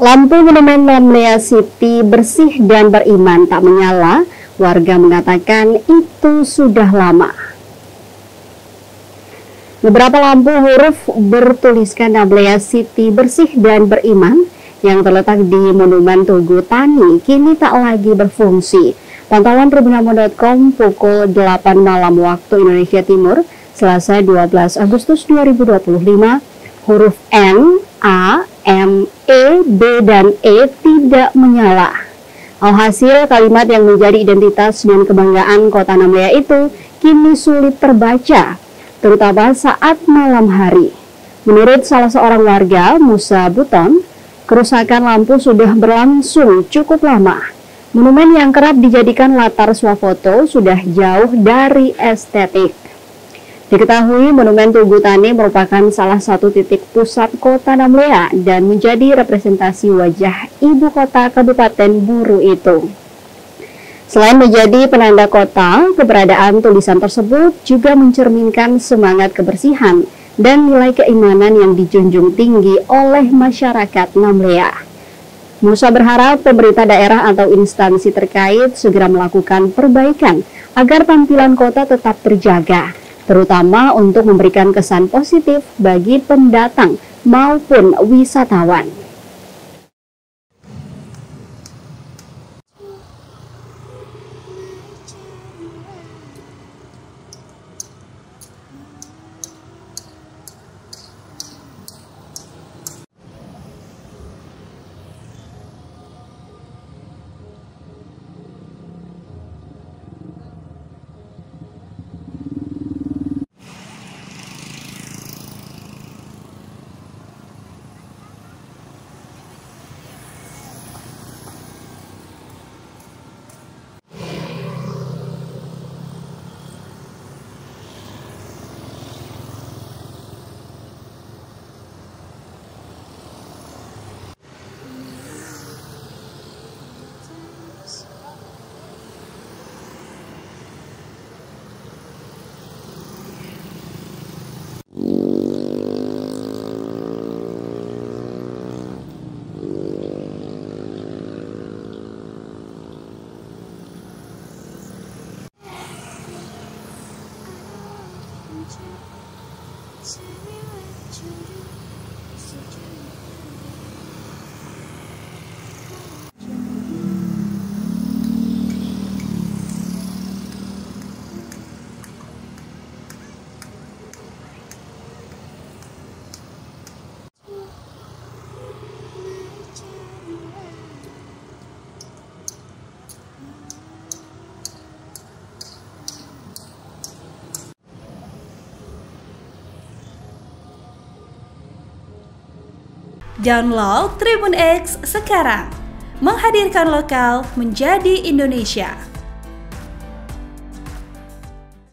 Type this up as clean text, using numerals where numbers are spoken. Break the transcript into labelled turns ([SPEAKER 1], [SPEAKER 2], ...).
[SPEAKER 1] Lampu monumen Namlea City bersih dan beriman tak menyala. Warga mengatakan itu sudah lama. Beberapa lampu huruf bertuliskan Namlea City bersih dan beriman yang terletak di Monumen Tugu Tani kini tak lagi berfungsi. Pantauan Tribunamo.com pukul 8 malam waktu Indonesia Timur, Selasa 12 Agustus 2025, huruf N, A, M, E, B, dan E tidak menyala. Alhasil kalimat yang menjadi identitas dan kebanggaan kota Namlea itu kini sulit terbaca, terutama saat malam hari. Menurut salah seorang warga, Musa Buton, kerusakan lampu sudah berlangsung cukup lama. Monumen yang kerap dijadikan latar swafoto sudah jauh dari estetik. Diketahui Monumen Tugu Tani merupakan salah satu titik pusat kota Namlea dan menjadi representasi wajah ibu kota Kabupaten Buru itu. Selain menjadi penanda kota, keberadaan tulisan tersebut juga mencerminkan semangat kebersihan dan nilai keimanan yang dijunjung tinggi oleh masyarakat Namlea. Musa berharap pemerintah daerah atau instansi terkait segera melakukan perbaikan agar tampilan kota tetap terjaga, terutama untuk memberikan kesan positif bagi pendatang maupun wisatawan.
[SPEAKER 2] Download Tribun X sekarang, menghadirkan lokal menjadi Indonesia.